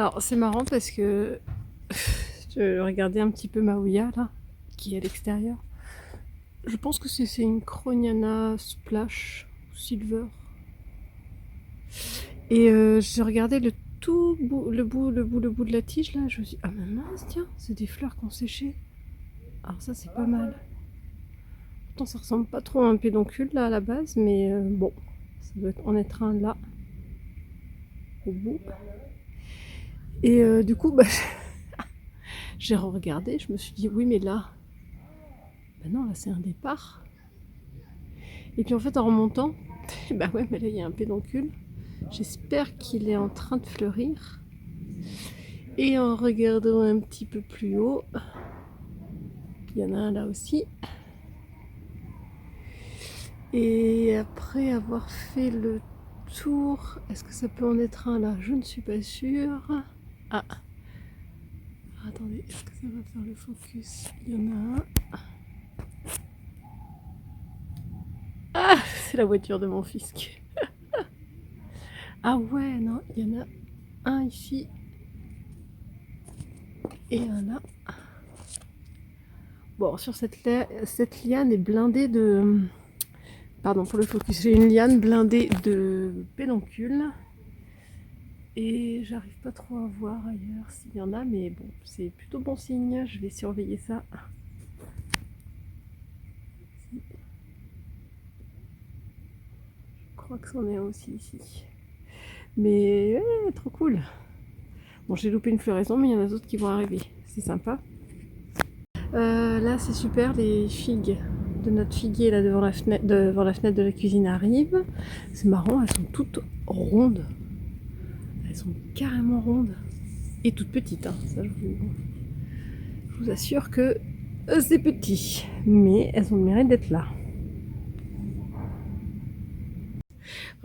Alors c'est marrant parce que je regardais un petit peu ma Ouya là, qui est à l'extérieur. Je pense que c'est une Croniana Splash Silver. Et j'ai regardé le tout bout, le bout de la tige là. Je me suis dit, ah mais mince, tiens, c'est des fleurs qui ont séché. Alors ça c'est pas mal. Pourtant ça ressemble pas trop à un pédoncule là à la base, mais bon, ça doit en être un là, au bout. Et du coup, bah, j'ai regardé, je me suis dit, oui mais là, bah non, là c'est un départ. Et puis en fait en remontant, bah ouais mais là il y a un pédoncule. J'espère qu'il est en train de fleurir. Et en regardant un petit peu plus haut, il y en a un là aussi. Et après avoir fait le tour, est-ce que ça peut en être un là? Je ne suis pas sûre. Ah, attendez, est-ce que ça va faire le focus? Il y en a un. Ah, c'est la voiture de mon fils. Ah ouais, non, il y en a un ici et un là. Bon, sur cette liane est blindée de... Pardon pour le focus, j'ai une liane blindée de pédoncules. Et j'arrive pas trop à voir ailleurs s'il y en a, mais bon, c'est plutôt bon signe, je vais surveiller ça. Je crois que c'en est un aussi ici. Mais ouais, trop cool. Bon, j'ai loupé une floraison, mais il y en a d'autres qui vont arriver. C'est sympa. Là, c'est super, les figues de notre figuier là devant la fenêtre de la cuisine arrivent. C'est marrant, elles sont toutes rondes. Elles sont carrément rondes. Et toutes petites, hein. Ça, je vous assure que c'est petit. Mais elles ont le mérite d'être là.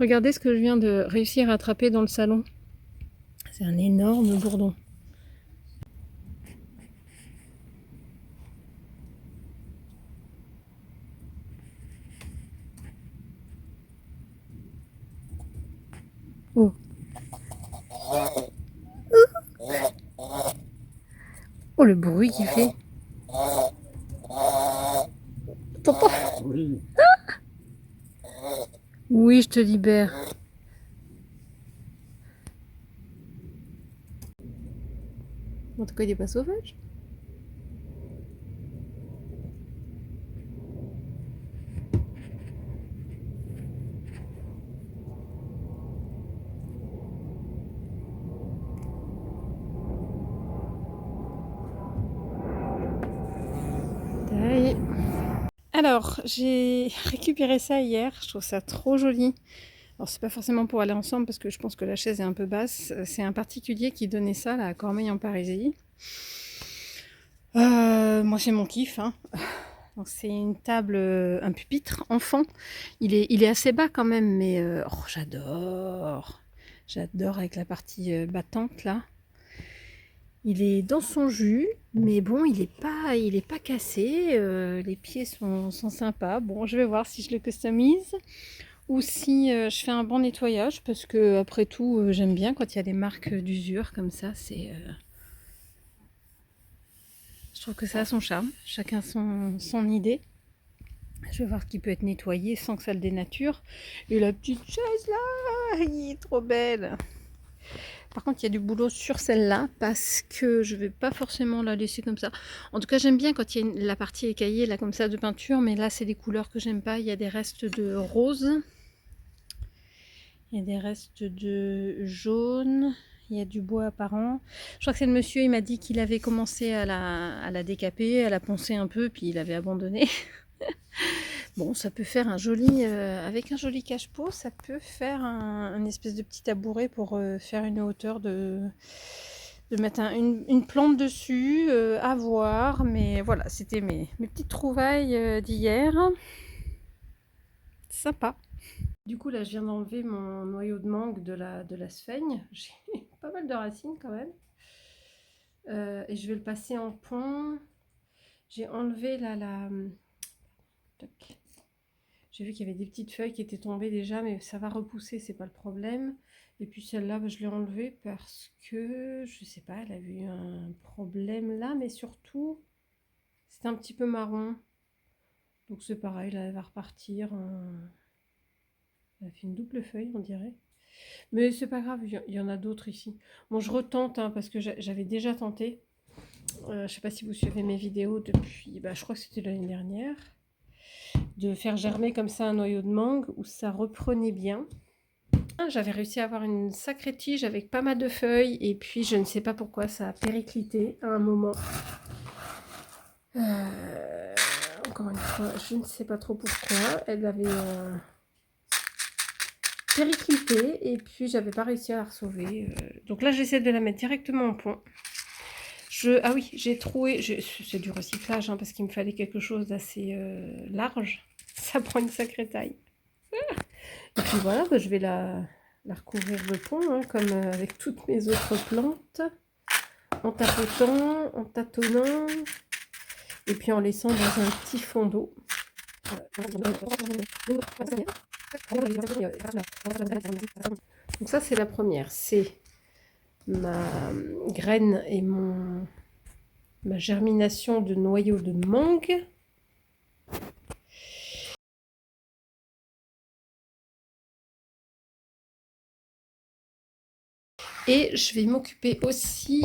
Regardez ce que je viens de réussir à attraper dans le salon. C'est un énorme bourdon. Oh. Oh, le bruit qu'il fait. T'entends? Oui. Oui, je te libère. En tout cas, il n'est pas sauvage. Taille. Alors, j'ai récupéré ça hier. Je trouve ça trop joli. Alors, c'est pas forcément pour aller ensemble parce que je pense que la chaise est un peu basse. C'est un particulier qui donnait ça là, à Cormeilles en Parisie. Moi, c'est mon kiff, hein. Donc, c'est une table, un pupitre enfant. Il est assez bas quand même, mais oh, j'adore. J'adore avec la partie battante là. Il est dans son jus, mais bon, il est pas cassé. Les pieds sont sympas. Bon, je vais voir si je le customise ou si je fais un bon nettoyage parce que après tout, j'aime bien quand il y a des marques d'usure comme ça. Je trouve que ça a son charme. Chacun son idée. Je vais voir ce qui peut être nettoyé sans que ça le dénature. Et la petite chaise là, elle est trop belle. Par contre, il y a du boulot sur celle-là parce que je vais pas forcément la laisser comme ça. En tout cas, j'aime bien quand il y a la partie écaillée là comme ça de peinture, mais là, c'est des couleurs que j'aime pas. Il y a des restes de rose, il y a des restes de jaune, il y a du bois apparent. Je crois que c'est le monsieur, il m'a dit qu'il avait commencé à la décaper, à la poncer un peu, puis il avait abandonné. Bon, ça peut faire un joli, avec un joli cache-pot, ça peut faire un espèce de petit tabouret pour faire une hauteur de mettre une plante dessus, à voir. Mais voilà, c'était mes petites trouvailles d'hier. Sympa. Du coup, là, je viens d'enlever mon noyau de mangue de la sphaigne. J'ai pas mal de racines quand même. Et je vais le passer en pont. J'ai enlevé là la... Toc. J'ai vu qu'il y avait des petites feuilles qui étaient tombées déjà, mais ça va repousser, c'est pas le problème. Et puis celle-là, bah, je l'ai enlevée parce que, je sais pas, elle a eu un problème là, mais surtout, c'est un petit peu marron. Donc c'est pareil, là, elle va repartir. Elle a fait une double feuille, on dirait. Mais c'est pas grave, il y en a d'autres ici. Bon, je retente, hein, parce que j'avais déjà tenté. Je sais pas si vous suivez mes vidéos depuis, bah, je crois que c'était l'année dernière, de faire germer comme ça un noyau de mangue où ça reprenait bien. J'avais réussi à avoir une sacrée tige avec pas mal de feuilles et puis je ne sais pas pourquoi ça a périclité à un moment. Encore une fois, je ne sais pas trop pourquoi. Elle avait périclité et puis j'avais pas réussi à la sauver. Donc là j'essaie de la mettre directement en pont. Ah oui, j'ai trouvé, c'est du recyclage hein, parce qu'il me fallait quelque chose d'assez large. Ça prend une sacrée taille. Et puis voilà, bah, je vais la recouvrir de pont, hein, comme avec toutes mes autres plantes, en tapotant, en tâtonnant, et puis en laissant dans un petit fond d'eau. Donc ça c'est la première, c'est ma graine et ma germination de noyau de mangue. Et je vais m'occuper aussi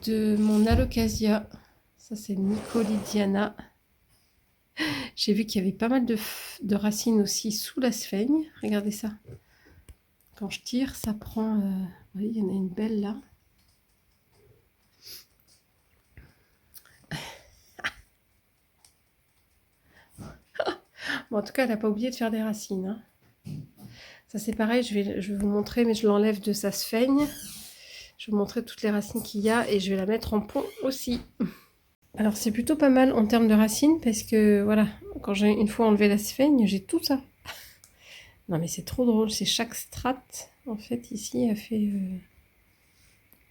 de mon alocasia. Ça, c'est Nicolydiana. J'ai vu qu'il y avait pas mal de racines aussi sous la sphaigne. Regardez ça. Quand je tire, ça prend... vous voyez, il y en a une belle là. Bon, en tout cas, elle n'a pas oublié de faire des racines. Hein. Ça, c'est pareil. Je vais vous montrer, mais je l'enlève de sa sphaigne. Je vais vous montrer toutes les racines qu'il y a et je vais la mettre en pont aussi. Alors c'est plutôt pas mal en termes de racines parce que voilà, quand j'ai une fois enlevé la sphaigne, j'ai tout ça. Non mais c'est trop drôle, c'est chaque strate en fait ici a fait,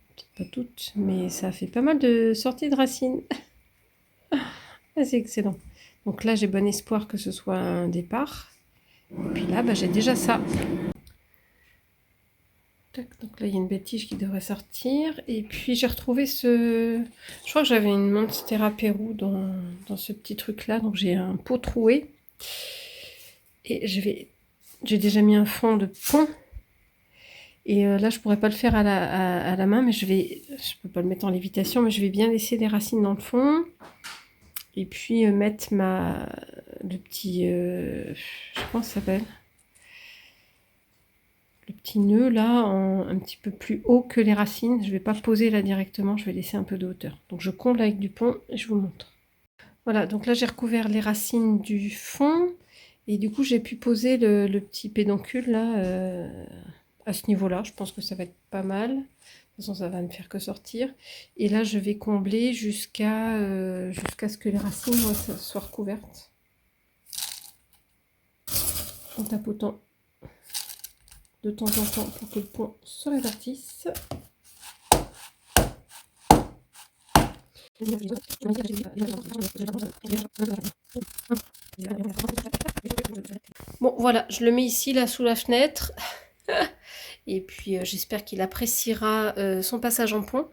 peut-être pas toutes, mais ça a fait pas mal de sorties de racines. Ah, c'est excellent. Donc là j'ai bon espoir que ce soit un départ. Et puis là bah, j'ai déjà ça. Donc là, il y a une belle tige qui devrait sortir. Et puis, j'ai retrouvé ce... Je crois que j'avais une Monstera Peru dans ce petit truc-là. Donc, j'ai un pot troué. Et j'ai déjà mis un fond de pont. Et là, je pourrais pas le faire à la main, mais je peux pas le mettre en lévitation, mais je vais bien laisser des racines dans le fond. Et puis, mettre le petit... je sais pas comment ça s'appelle. Le petit nœud là, un petit peu plus haut que les racines. Je ne vais pas poser là directement, je vais laisser un peu de hauteur. Donc je comble avec du pont et je vous montre. Voilà, donc là j'ai recouvert les racines du fond. Et du coup j'ai pu poser le petit pédoncule là, à ce niveau-là. Je pense que ça va être pas mal. De toute façon ça va ne faire que sortir. Et là je vais combler jusqu'à ce que les racines soient recouvertes. En tapotant de temps en temps pour que le pont se répartisse. Bon voilà, je le mets ici là sous la fenêtre et puis j'espère qu'il appréciera son passage en pont.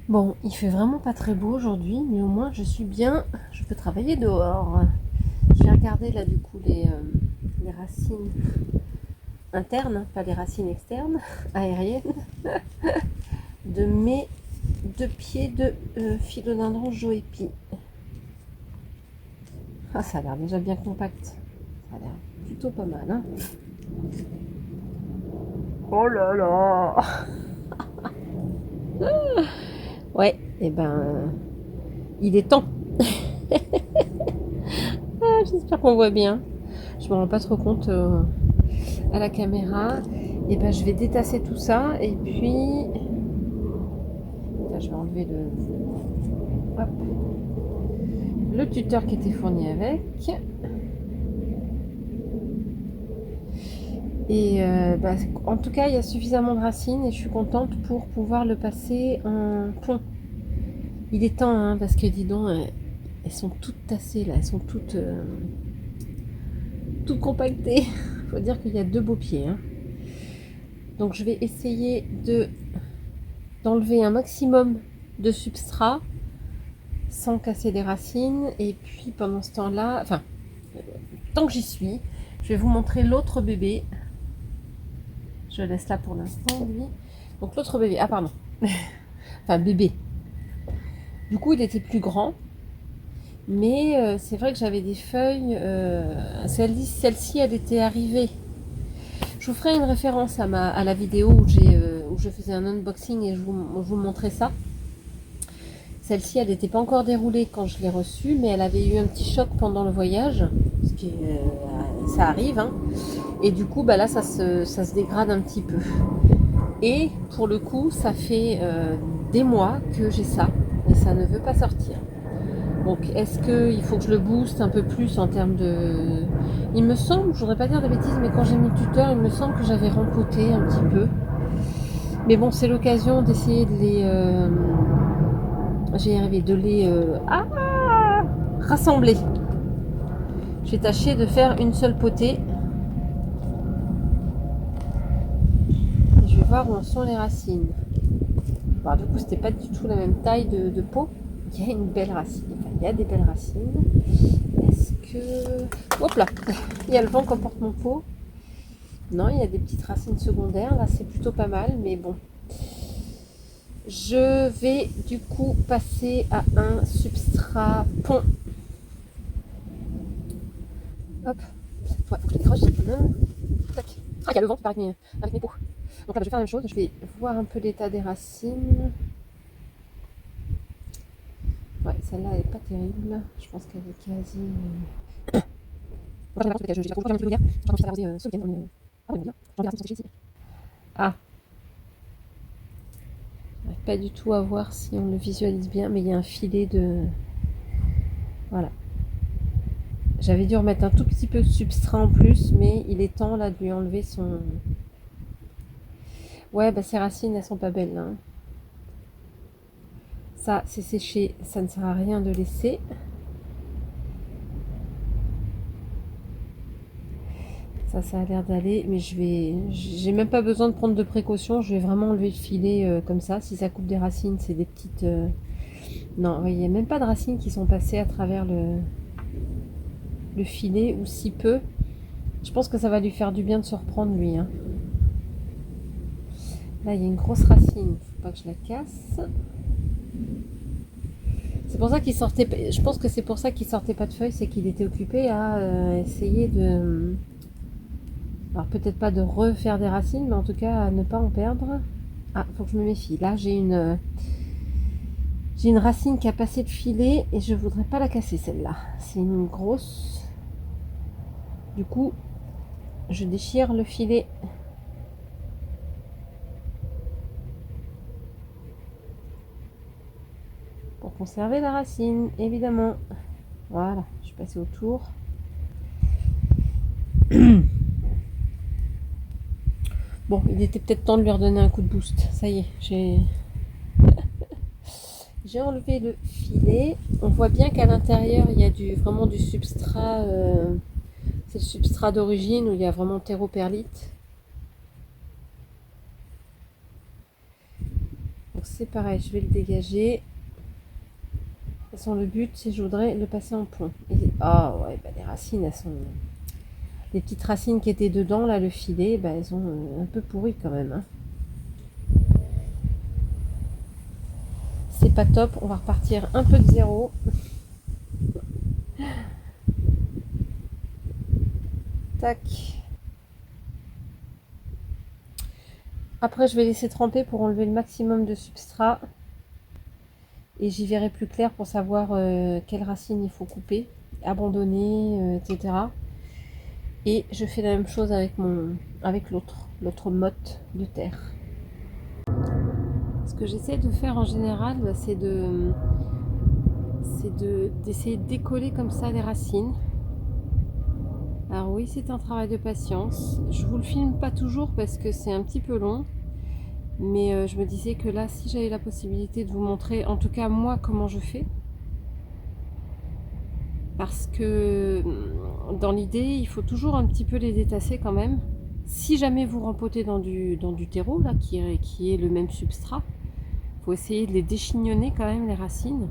Bon, il fait vraiment pas très beau aujourd'hui, mais au moins je suis bien, je peux travailler dehors. Je vais regarder là du coup les racines internes, pas les racines externes, aériennes, de mes 2 pieds de philodendron Joépi. Ah, ça a l'air déjà bien compact. Ça a l'air plutôt pas mal. Hein. Oh là là. Ouais, et ben, il est temps. Ah, j'espère qu'on voit bien. Je me rends pas trop compte à la caméra. Et ben, je vais détasser tout ça et puis, là, je vais enlever le tuteur qui était fourni avec. Et en tout cas, il y a suffisamment de racines et je suis contente pour pouvoir le passer en pont. Il est temps, hein, parce que dis donc, elles sont toutes tassées là, elles sont toutes compactées. Faut dire qu'il y a 2 beaux pieds, hein. Donc je vais essayer d'enlever un maximum de substrat sans casser les racines. Et puis pendant ce temps-là, enfin, tant que j'y suis, je vais vous montrer l'autre bébé. Je laisse là pour l'instant, lui. Donc l'autre bébé, ah pardon, enfin bébé. Du coup, il était plus grand. Mais c'est vrai que j'avais des feuilles. Celle-ci, elle était arrivée. Je vous ferai une référence à la vidéo où je faisais un unboxing et je vous montrais ça. Celle-ci, elle n'était pas encore déroulée quand je l'ai reçue, mais elle avait eu un petit choc pendant le voyage. Ça arrive, hein. Et du coup, là, ça se dégrade un petit peu. Et pour le coup, ça fait des mois que j'ai ça. Et ça ne veut pas sortir. Donc, est-ce qu'il faut que je le booste un peu plus en termes de... Il me semble, je voudrais pas dire de bêtises, mais quand j'ai mis le tuteur, il me semble que j'avais rempoté un petit peu. Mais bon, c'est l'occasion d'essayer de les... J'ai arrivé de les rassembler. Je vais tâcher de faire une seule potée. Je vais voir où en sont les racines. Bon, du coup, c'était pas du tout la même taille de pot. Il y a une belle racine. Enfin, il y a des belles racines. Est-ce que... Hop là, il y a le vent qu'emporte mon pot. Non, il y a des petites racines secondaires. Là, c'est plutôt pas mal, mais bon. Je vais du coup passer à un substrat pont. Hop. Ouais, faut que je décroche. Tac. Ah, il y a le vent qui part avec mes pots. Donc là, je vais faire la même chose. Je vais voir un peu l'état des racines. Ouais, celle-là, elle est pas terrible. Je pense qu'elle est quasi... Ah, pas du tout à voir si on le visualise bien, mais il y a un filet de... Voilà. J'avais dû remettre un tout petit peu de substrat en plus, mais il est temps là de lui enlever son... Ouais, ces racines, elles sont pas belles, hein. Ça, c'est séché, ça ne sert à rien de laisser. Ça a l'air d'aller, mais j'ai même pas besoin de prendre de précautions. Je vais vraiment enlever le filet comme ça. Si ça coupe des racines, c'est des petites... Non, il n'y a même pas de racines qui sont passées à travers le filet, ou si peu. Je pense que ça va lui faire du bien de se reprendre, lui, hein. Là, il y a une grosse racine. Faut pas que je la casse. C'est pour ça qu'il sortait... Je pense que c'est pour ça qu'il sortait pas de feuilles, c'est qu'il était occupé à essayer de... Alors peut-être pas de refaire des racines, mais en tout cas à ne pas en perdre. Ah, faut que je me méfie. Là, j'ai une racine qui a passé le filet et je voudrais pas la casser, celle-là. C'est une grosse. Du coup, je déchire le filet. Pour conserver la racine, évidemment. Voilà, je suis passée autour. Bon, il était peut-être temps de lui redonner un coup de boost. Ça y est, j'ai enlevé le filet. On voit bien qu'à l'intérieur, il y a vraiment du substrat. C'est le substrat d'origine où il y a vraiment terreau-perlite. Donc c'est pareil, je vais le dégager. De toute façon, le but, c'est je voudrais le passer en pont. Ah ouais, les racines, elles sont... Les petites racines qui étaient dedans, là, le filet, elles sont un peu pourries quand même, hein. C'est pas top, on va repartir un peu de zéro. Tac. Après, je vais laisser tremper pour enlever le maximum de substrat. Et j'y verrai plus clair pour savoir quelles racines il faut couper, abandonner, etc. Et je fais la même chose avec l'autre motte de terre. Ce que j'essaie de faire en général, c'est d'essayer de décoller comme ça les racines. Alors oui, c'est un travail de patience. Je vous le filme pas toujours parce que c'est un petit peu long. Mais je me disais que là, si j'avais la possibilité de vous montrer, en tout cas moi, comment je fais. Parce que dans l'idée, il faut toujours un petit peu les détasser quand même. Si jamais vous rempotez dans du terreau, là, qui est le même substrat, il faut essayer de les déchignonner quand même, les racines.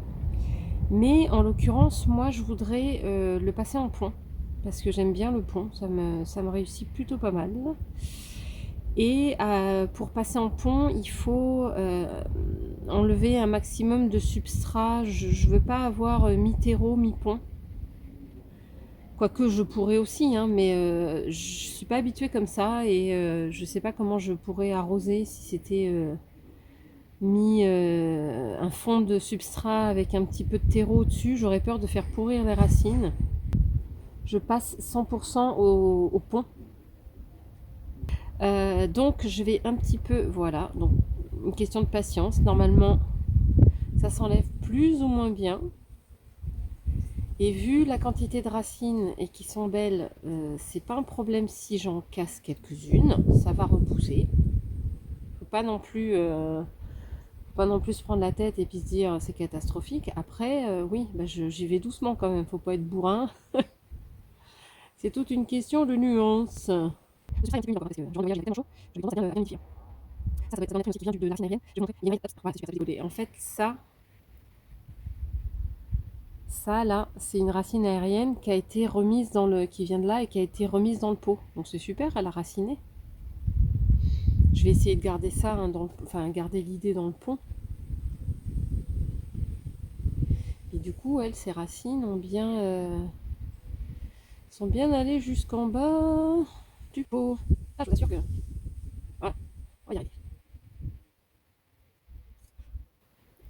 Mais en l'occurrence, moi, je voudrais le passer en pont. Parce que j'aime bien le pont, ça me réussit plutôt pas mal. Et pour passer en pont, il faut enlever un maximum de substrat. Je ne veux pas avoir mi-terreau, mi-pont. Quoique je pourrais aussi, hein, mais je ne suis pas habituée comme ça et je ne sais pas comment je pourrais arroser si c'était mis un fond de substrat avec un petit peu de terreau au-dessus. J'aurais peur de faire pourrir les racines. Je passe 100% au pont. Donc je vais un petit peu, voilà, donc une question de patience. Normalement, ça s'enlève plus ou moins bien. Et vu la quantité de racines et qui sont belles, c'est pas un problème si j'en casse quelques-unes, ça va repousser. Faut pas non plus, pas non plus se prendre la tête et puis se dire c'est catastrophique. Après, oui, bah j'y vais doucement quand même. Faut pas être bourrin. C'est toute une question de nuance. Je vais faire un petit peu encore parce que genre de voyage il est tellement chaud, je vais tendance à bien unifier. Ça va être un aussi qui vient de la racine aérienne. Je vais montrer. Voilà, c'est super. En fait, ça là, c'est une racine aérienne qui a été remise qui vient de là et qui a été remise dans le pot. Donc c'est super, elle a raciné. Je vais essayer de garder ça, hein, enfin garder l'idée dans le pont. Et du coup, ses racines sont bien allées jusqu'en bas du pot. Ah, je vous assure que, voilà, on va y arriver.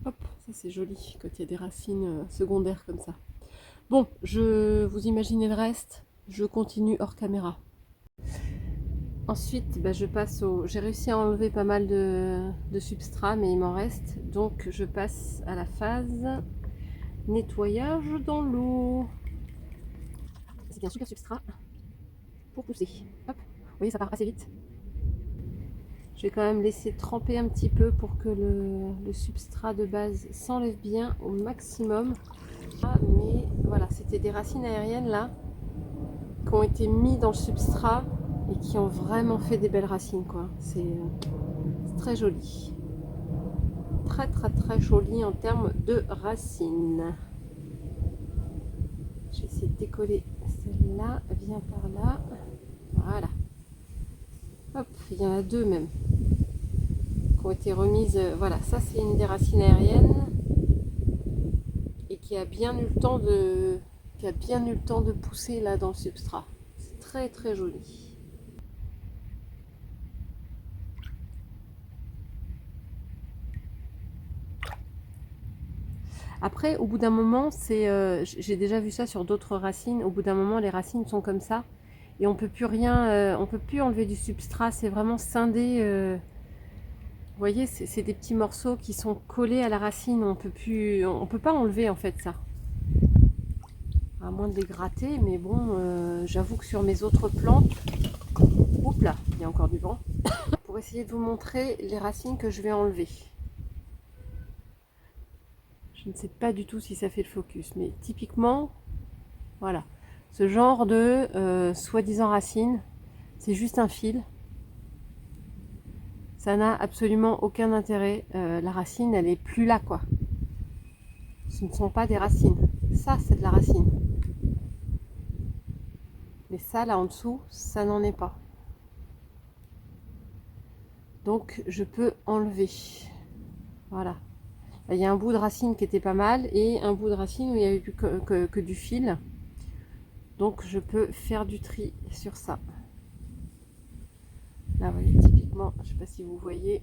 Hop, ça c'est joli quand il y a des racines secondaires comme ça. Bon, vous imaginez le reste. Je continue hors caméra. Ensuite, bah, je passe au... J'ai réussi à enlever pas mal de substrat, mais il m'en reste. Donc, je passe à la phase nettoyage dans l'eau. C'est un super substrat pour pousser. Hop, vous voyez, ça part assez vite. Je vais quand même laisser tremper un petit peu pour que le substrat de base s'enlève bien au maximum. Ah, mais voilà, c'était des racines aériennes là qui ont été mis dans le substrat et qui ont vraiment fait des belles racines, quoi. C'est très joli. Très très très joli en termes de racines. Je vais essayer de décoller celle-là. Viens par là. Voilà. Hop, il y en a deux même qui ont été remises. Voilà, ça c'est une des racines aériennes et qui a bien eu le temps de pousser là dans le substrat. C'est très très joli. Après, au bout d'un moment, j'ai déjà vu ça sur d'autres racines. Au bout d'un moment, les racines sont comme ça et on peut plus rien, on peut plus enlever du substrat. C'est vraiment scindé. Vous voyez, c'est des petits morceaux qui sont collés à la racine. On peut pas enlever en fait ça. À moins de les gratter, mais bon, j'avoue que sur mes autres plantes, oups là, il y a encore du vent. Pour essayer de vous montrer les racines que je vais enlever. Je ne sais pas du tout si ça fait le focus, mais typiquement, voilà, ce genre de soi-disant racines, c'est juste un fil. Ça n'a absolument aucun intérêt. La racine, elle est plus là, quoi. Ce ne sont pas des racines. Ça, c'est de la racine. Mais ça, là en dessous, ça n'en est pas. Donc, je peux enlever. Voilà. Il y a un bout de racine qui était pas mal et un bout de racine où il n'y avait plus que du fil. Donc, je peux faire du tri sur ça. Là, vous voyez, typiquement, je ne sais pas si vous voyez,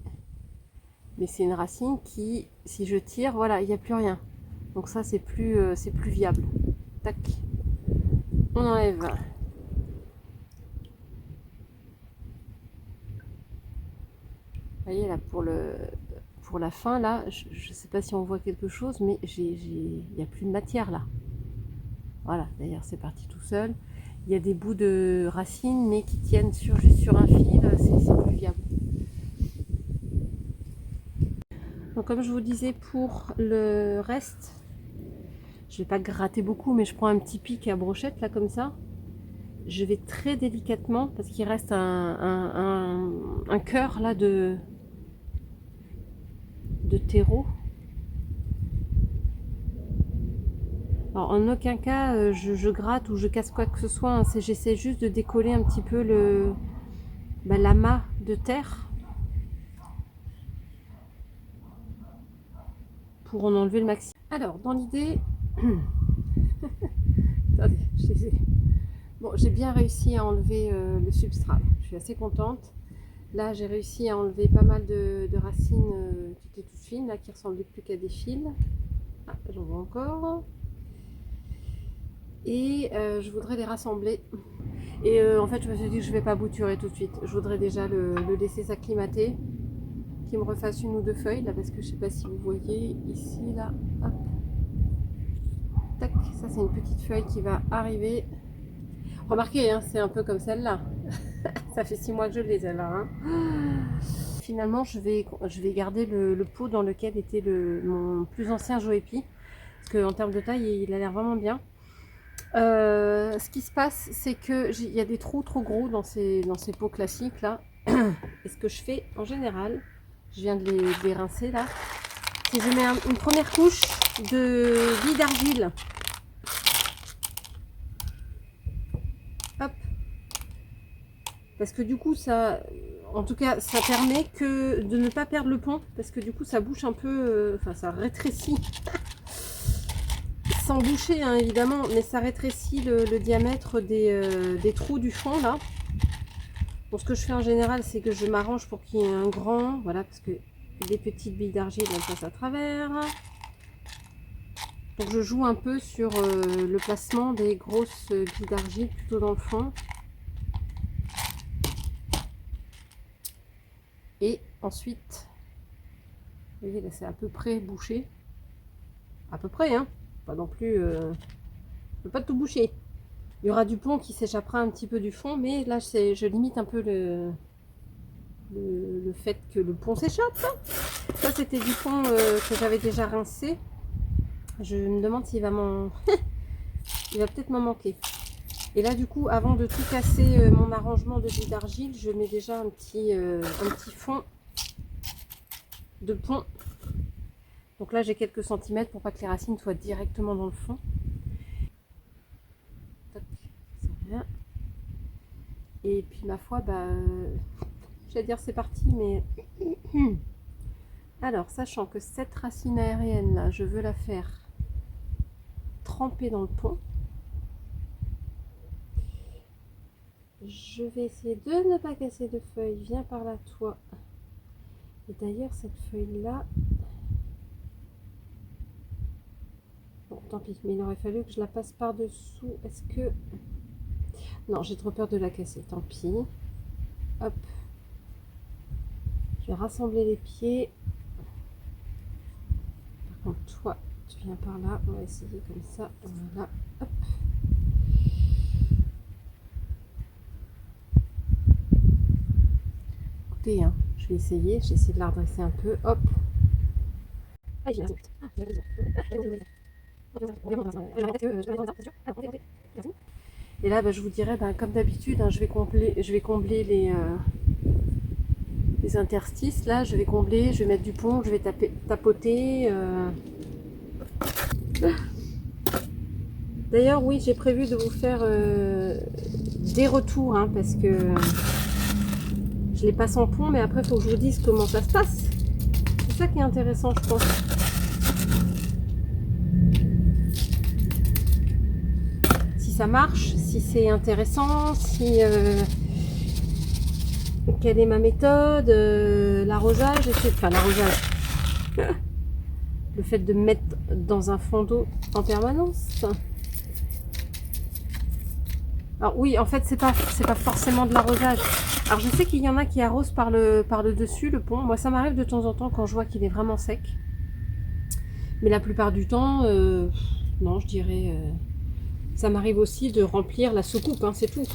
mais c'est une racine qui, si je tire, voilà, il n'y a plus rien. Donc ça, c'est plus viable. Tac. On enlève. Vous voyez, là, pour la fin, là, je ne sais pas si on voit quelque chose, mais il n'y a plus de matière, là. Voilà, d'ailleurs, c'est parti tout seul. il y a des bouts de racines mais qui tiennent juste sur un fil, c'est plus viable. Donc comme je vous disais, pour le reste, je vais pas gratter beaucoup, mais je prends un petit pic à brochette là comme ça. Je vais très délicatement parce qu'il reste un cœur là de terreau. Alors, en aucun cas je gratte ou je casse quoi que ce soit, hein. J'essaie juste de décoller un petit peu l'amas de terre pour en enlever le maximum. Alors dans l'idée, attendez, bon, j'ai bien réussi à enlever le substrat, je suis assez contente. Là j'ai réussi à enlever pas mal de racines qui étaient toutes fines, là qui ressemblaient plus qu'à des fils. Ah, j'en vois encore. Et je voudrais les rassembler. Et en fait je me suis dit que je ne vais pas bouturer tout de suite. Je voudrais déjà le laisser s'acclimater, qu'il me refasse une ou deux feuilles là, parce que je ne sais pas si vous voyez ici là. Hop. Tac, ça c'est une petite feuille qui va arriver. Remarquez, hein, c'est un peu comme celle-là. Ça fait 6 mois que je l'ai celle-là. Hein. Finalement je vais garder le pot dans lequel était mon plus ancien Joépi. Parce qu'en termes de taille il a l'air vraiment bien. Ce qui se passe, c'est qu'il y a des trous trop gros dans ces pots classiques là. Et ce que je fais en général, je viens de les rincer là, c'est que je mets une première couche de billes d'argile. Hop. Parce que du coup ça, en tout cas ça permet de ne pas perdre le pont, parce que du coup ça bouche un peu, enfin ça rétrécit. Sans boucher hein, évidemment, mais ça rétrécit le diamètre des trous du fond là. Bon, ce que je fais en général, c'est que je m'arrange pour qu'il y ait un grand, voilà, parce que des petites billes d'argile elles passent à travers. Donc je joue un peu sur le placement des grosses billes d'argile plutôt dans le fond. Et ensuite, vous voyez là c'est à peu près bouché, à peu près hein. Pas non plus, je peux pas tout boucher. Il y aura du pont qui s'échappera un petit peu du fond, mais là je limite un peu le fait que le pont s'échappe. Ça c'était du pont que j'avais déjà rincé. Je me demande s'il va il va peut-être m'en manquer. Et là du coup, avant de tout casser mon arrangement de billes d'argile, je mets déjà un petit fond de pont. Donc là j'ai quelques centimètres pour pas que les racines soient directement dans le fond. Et puis ma foi, j'allais dire c'est parti, mais alors sachant que cette racine aérienne là, je veux la faire tremper dans le pont, je vais essayer de ne pas casser de feuilles. Viens par là toi. Et d'ailleurs cette feuille là, bon tant pis, mais il aurait fallu que je la passe par dessous. Est-ce que non, j'ai trop peur de la casser, tant pis. Hop, je vais rassembler les pieds. Par contre toi tu viens par là, on va essayer comme ça, voilà. Hop. Écoutez hein, je vais essayer de la redresser un peu, hop. Et là je vous dirais comme d'habitude hein, je vais combler les interstices là, je vais combler, je vais mettre du pont, je vais tapoter. D'ailleurs oui, j'ai prévu de vous faire des retours hein, parce que je les passe en pont, mais après il faut que je vous dise comment ça se passe. C'est ça qui est intéressant je pense. Si ça marche, si c'est intéressant, si quelle est ma méthode, l'arrosage, enfin l'arrosage, le fait de mettre dans un fond d'eau en permanence. Alors oui, en fait c'est pas forcément de l'arrosage. Alors je sais qu'il y en a qui arrosent par le dessus le pont. Moi ça m'arrive de temps en temps quand je vois qu'il est vraiment sec. Mais la plupart du temps, non, je dirais Ça m'arrive aussi de remplir la soucoupe, hein, c'est tout.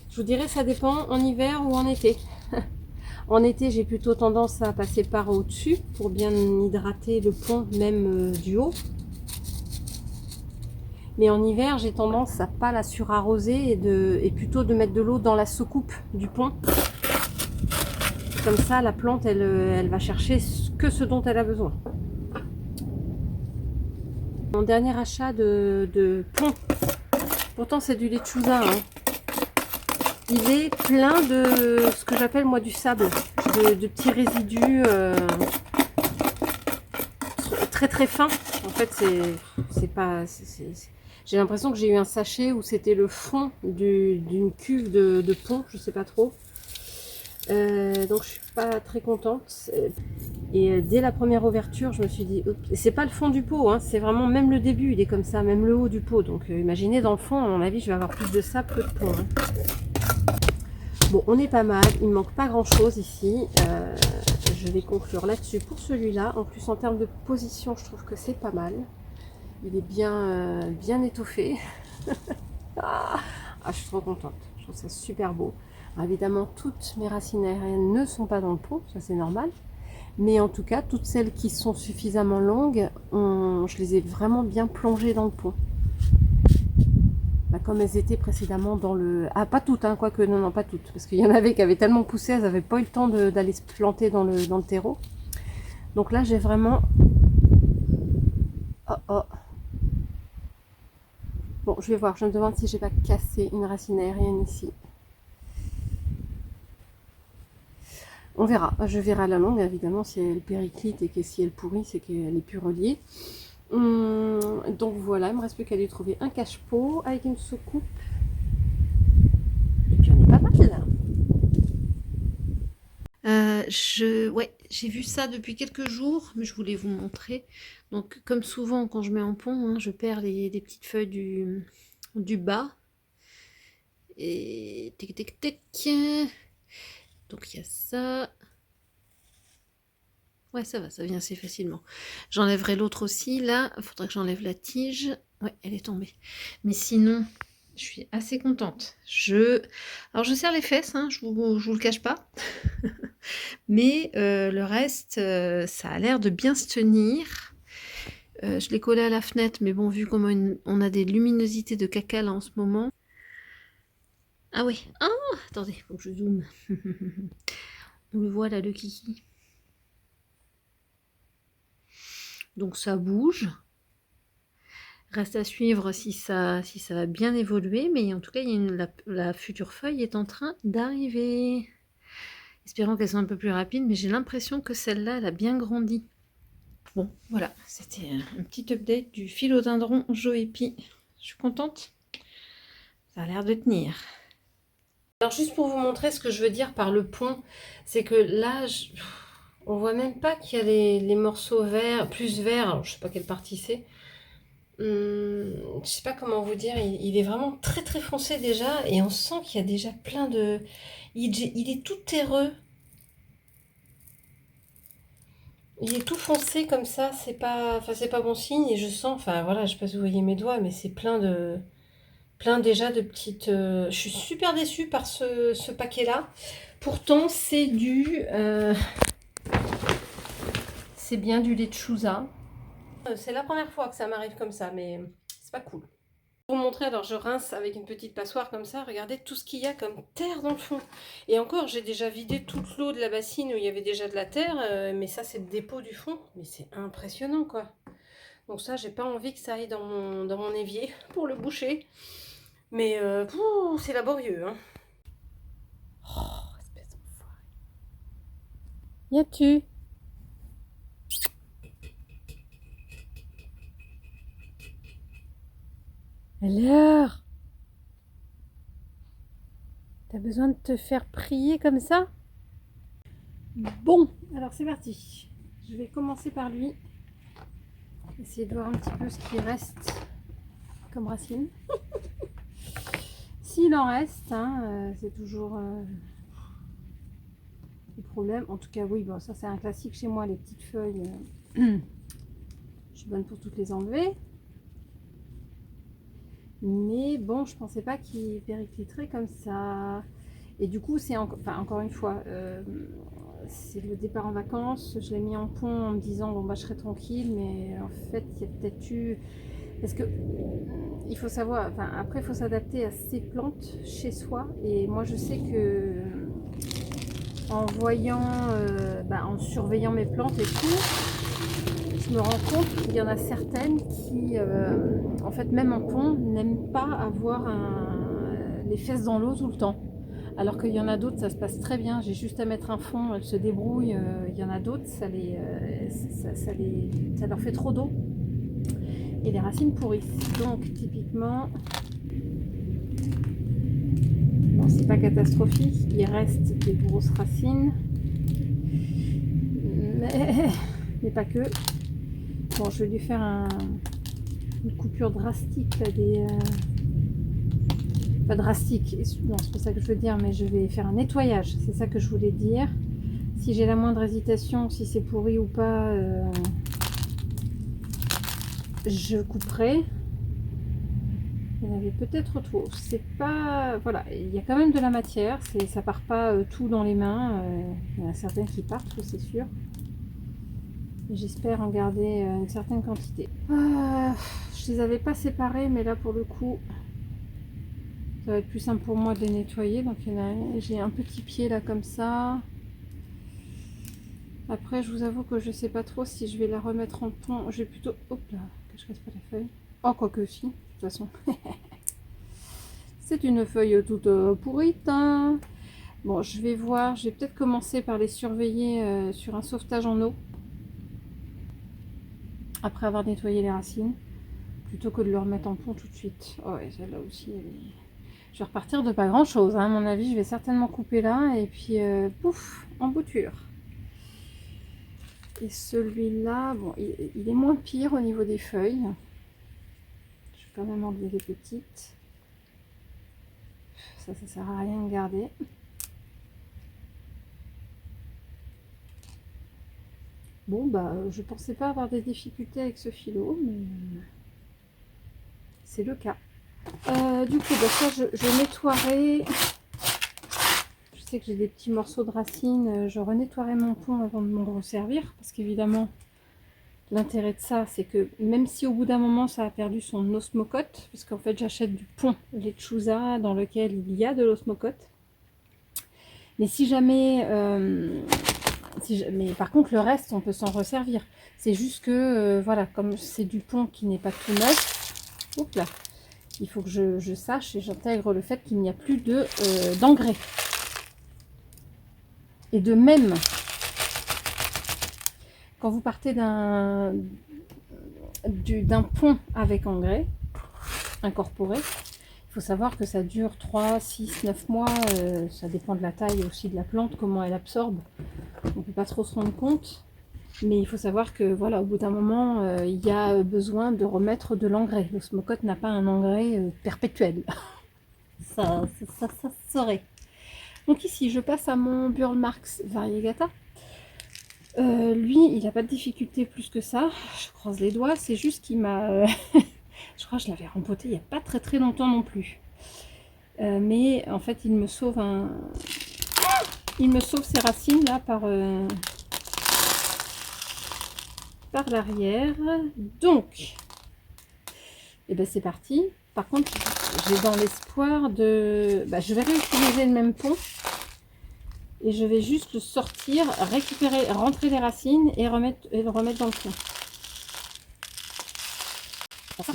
Je vous dirais, ça dépend en hiver ou en été. En été, j'ai plutôt tendance à passer par au-dessus pour bien hydrater le pont, même du haut. Mais en hiver, j'ai tendance à pas la surarroser et plutôt de mettre de l'eau dans la soucoupe du pont. Comme ça, la plante, elle va chercher que ce dont elle a besoin. Mon dernier achat de pont, pourtant c'est du lechuza, hein. Il est plein de ce que j'appelle moi du sable, de petits résidus très très fins. En fait, c'est pas... J'ai l'impression que j'ai eu un sachet où c'était le fond d'une cuve de pont, je sais pas trop. Donc je suis pas très contente. Et dès la première ouverture, je me suis dit, c'est pas le fond du pot, hein, c'est vraiment même le début, il est comme ça, même le haut du pot. Donc imaginez dans le fond, à mon avis, je vais avoir plus de sable que de pont. Hein. Bon, on est pas mal, il ne manque pas grand chose ici. Je vais conclure là-dessus pour celui-là. En plus, en termes de position, je trouve que c'est pas mal. Il est bien étoffé. Ah, je suis trop contente. Je trouve ça super beau. Alors, évidemment, toutes mes racines aériennes ne sont pas dans le pot, ça c'est normal. Mais en tout cas, toutes celles qui sont suffisamment longues, je les ai vraiment bien plongées dans le pot. Bah, comme elles étaient précédemment dans le... Ah, pas toutes, hein, quoique, non, pas toutes. Parce qu'il y en avait qui avaient tellement poussé, elles n'avaient pas eu le temps d'aller se planter dans le terreau. Donc là, j'ai vraiment... Oh. Bon, je vais voir, je me demande si j'ai pas cassé une racine aérienne ici. On verra, je verrai à la longue, évidemment, si elle périclite et que si elle pourrit, c'est qu'elle est plus reliée. Donc voilà, il me reste plus qu'à lui trouver un cache-pot avec une soucoupe. Et puis on est pas mal là. Ouais, j'ai vu ça depuis quelques jours, mais je voulais vous montrer. Donc, comme souvent, quand je mets en pont, hein, je perds les petites feuilles du bas. Et tic tic tic. Donc, il y a ça. Ouais, ça va, ça vient assez facilement. J'enlèverai l'autre aussi. Là, il faudrait que j'enlève la tige. Ouais, elle est tombée. Mais sinon, je suis assez contente. Alors, je serre les fesses, hein, je vous le cache pas. Mais le reste, ça a l'air de bien se tenir. Je l'ai collé à la fenêtre, mais bon, vu comment on a des luminosités de caca là en ce moment. Ah oui, attendez, faut que je zoome. On le voit là, le kiki. Donc ça bouge. Reste à suivre si ça va bien évoluer, mais en tout cas, la future feuille est en train d'arriver. Espérons qu'elle soit un peu plus rapide, mais j'ai l'impression que celle-là, elle a bien grandi. Bon, voilà, c'était un petit update du philodendron Joépi. Je suis contente. Ça a l'air de tenir. Alors juste pour vous montrer ce que je veux dire par le pont, c'est que là, on voit même pas qu'il y a les morceaux verts, plus verts, alors je sais pas quelle partie c'est. Je sais pas comment vous dire, il est vraiment très très foncé déjà, et on sent qu'il y a déjà plein de... Il est tout terreux. Il est tout foncé comme ça, c'est pas bon signe, et je sens, enfin voilà, je sais pas si vous voyez mes doigts, mais c'est plein déjà de petites... Je suis super déçue par ce paquet-là. Pourtant, c'est c'est bien du lechuza. C'est la première fois que ça m'arrive comme ça, mais c'est pas cool. Pour vous montrer, alors je rince avec une petite passoire comme ça. Regardez tout ce qu'il y a comme terre dans le fond. Et encore, j'ai déjà vidé toute l'eau de la bassine où il y avait déjà de la terre. Mais ça, c'est le dépôt du fond. Mais c'est impressionnant, quoi. Donc ça, j'ai pas envie que ça aille dans mon évier pour le boucher. Mais c'est laborieux, hein. Oh, espèce d'enfoiré. Viens-tu? Alors, t'as besoin de te faire prier comme ça? Bon, alors c'est parti. Je vais commencer par lui. Essayer de voir un petit peu ce qui reste comme racine. S'il en reste, hein, c'est toujours le problème. En tout cas, oui, bon, ça c'est un classique chez moi, les petites feuilles. suis bonne pour toutes les enlever. Mais bon, je pensais pas qu'il péricliterait comme ça. Et du coup, c'est encore une fois, c'est le départ en vacances. Je l'ai mis en pont en me disant bon bah je serai tranquille, mais en fait il y a peut-être eu, parce que il faut savoir, enfin après il faut s'adapter à ses plantes chez soi. Et moi je sais que en voyant, en surveillant mes plantes et tout, je me rends compte qu'il y en a certaines qui, en fait, même en pont, n'aiment pas avoir les fesses dans l'eau tout le temps. Alors qu'il y en a d'autres, ça se passe très bien. J'ai juste à mettre un fond, elles se débrouillent. Il y en a d'autres, ça leur fait trop d'eau. Et les racines pourrissent. Donc, typiquement, bon, c'est pas catastrophique. Il reste des grosses racines. Mais pas que. Bon, je vais lui faire une coupure drastique, là, pas drastique, non, c'est pas ça que je veux dire, mais je vais faire un nettoyage, c'est ça que je voulais dire. Si j'ai la moindre hésitation, si c'est pourri ou pas, je couperai. Il y en avait peut-être trop. C'est pas, voilà, il y a quand même de la matière, ça part pas tout dans les mains. Il y en a certaines qui partent, c'est sûr. J'espère en garder une certaine quantité. Je les avais pas séparés, mais là pour le coup, ça va être plus simple pour moi de les nettoyer. Donc j'ai un petit pied là comme ça. Après, je vous avoue que je sais pas trop si je vais la remettre en pont. Je vais plutôt, hop là, que je casse pas la feuille. Oh, quoique si, de toute façon. C'est une feuille toute pourrite, hein. Bon, je vais voir. Je vais peut-être commencer par les surveiller sur un sauvetage en eau. Après avoir nettoyé les racines. Plutôt que de le remettre en pont tout de suite. Oh, ouais, celle-là aussi, je vais repartir de pas grand chose, hein. À mon avis, je vais certainement couper là et puis pouf, en bouture. Et celui-là, bon, il est moins pire au niveau des feuilles. Je vais quand même enlever les petites. Ça sert à rien de garder. Bon, bah, je pensais pas avoir des difficultés avec ce philo, mais c'est le cas. Du coup, bah, ça, je nettoierai. Je sais que j'ai des petits morceaux de racines. Je renettoierai mon pont avant de m'en resservir. Parce qu'évidemment, l'intérêt de ça, c'est que même si au bout d'un moment, ça a perdu son osmocote, parce qu'en fait, j'achète du pont lechuza dans lequel il y a de l'osmocote. Mais si jamais... mais par contre, le reste, on peut s'en resservir. C'est juste que, voilà, comme c'est du pont qui n'est pas tout neuf, hop là, il faut que je sache et j'intègre le fait qu'il n'y a plus d'engrais. Et de même, quand vous partez d'un pont avec engrais incorporé, il faut savoir que ça dure 3, 6, 9 mois. Ça dépend de la taille aussi de la plante, comment elle absorbe. On ne peut pas trop se rendre compte. Mais il faut savoir que voilà, au bout d'un moment, il y a besoin de remettre de l'engrais. L'osmocote n'a pas un engrais perpétuel. ça se saurait. Donc ici, je passe à mon Burle Marx Variegata. Lui, il n'a pas de difficulté plus que ça. Je croise les doigts. C'est juste qu'il m'a... je crois que je l'avais rempoté il n'y a pas très longtemps non plus. Mais en fait, il me sauve ses racines là par l'arrière. Donc, et ben c'est parti. Par contre, j'ai dans l'espoir de... je vais réutiliser le même pont. Et je vais juste le sortir, récupérer, rentrer les racines et le remettre dans le pont.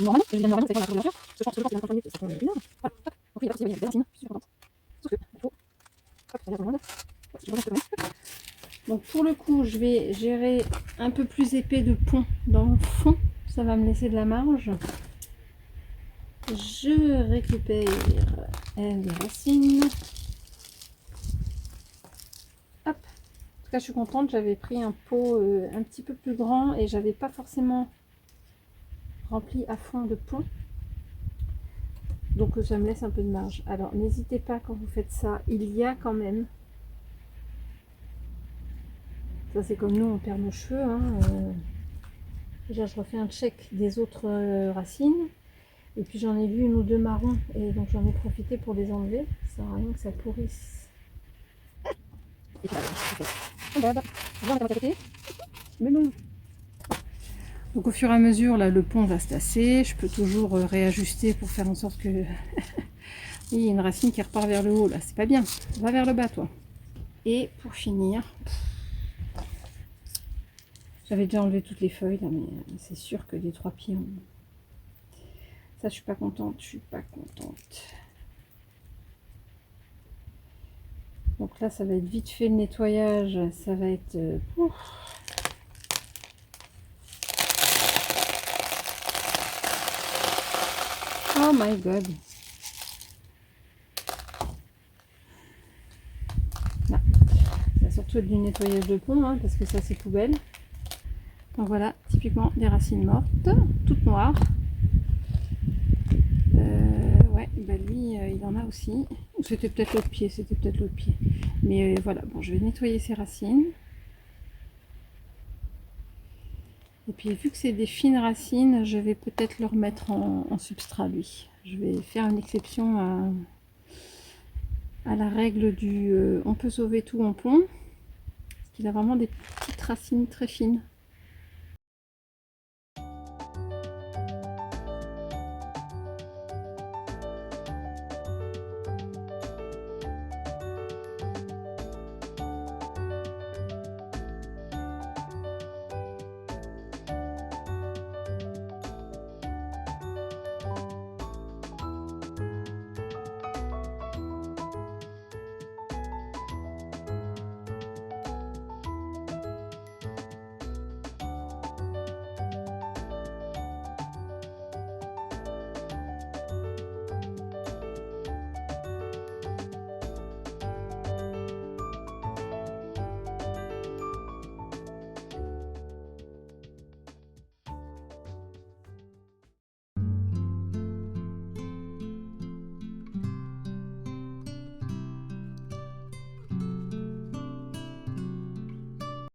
Normalement, je viens de remettre avec la couverture. Je pense que le temps c'est ça prend une heure. Voilà. Donc il y a des racines, je suis contente. Sauf que il faut... Hop, ça vient de donc pour le coup, je vais gérer un peu plus épais de pont dans le fond. Ça va me laisser de la marge. Je récupère les racines. Hop. En tout cas, je suis contente. J'avais pris un pot un petit peu plus grand et j'avais pas forcément rempli à fond de pont. Donc ça me laisse un peu de marge. Alors n'hésitez pas quand vous faites ça. Il y a quand même... Ça c'est comme nous, on perd nos cheveux. Hein, Déjà, je refais un check des autres racines. Et puis j'en ai vu une ou deux marrons. Et donc j'en ai profité pour les enlever. Ça sert à rien que ça pourrisse. Mais non. Donc au fur et à mesure, là, le pont va se tasser. Je peux toujours réajuster pour faire en sorte que... Il y a une racine qui repart vers le haut, là. C'est pas bien. Va vers le bas, toi. Et pour finir... J'avais déjà enlevé toutes les feuilles, là, mais c'est sûr que les 3 pieds... Ça, je suis pas contente. Je suis pas contente. Donc là, ça va être vite fait le nettoyage. Ça va être... Oh my god. Là. Ça va surtout être du nettoyage de pont, hein, parce que ça, c'est poubelle. Donc voilà, typiquement des racines mortes, toutes noires. Ouais, bah lui, il en a aussi. C'était peut-être l'autre pied, Mais voilà, bon, je vais nettoyer ces racines. Et puis vu que c'est des fines racines, je vais peut-être le remettre en substrat, lui. Je vais faire une exception à la règle du on peut sauver tout en pont. Parce qu'il a vraiment des petites racines très fines.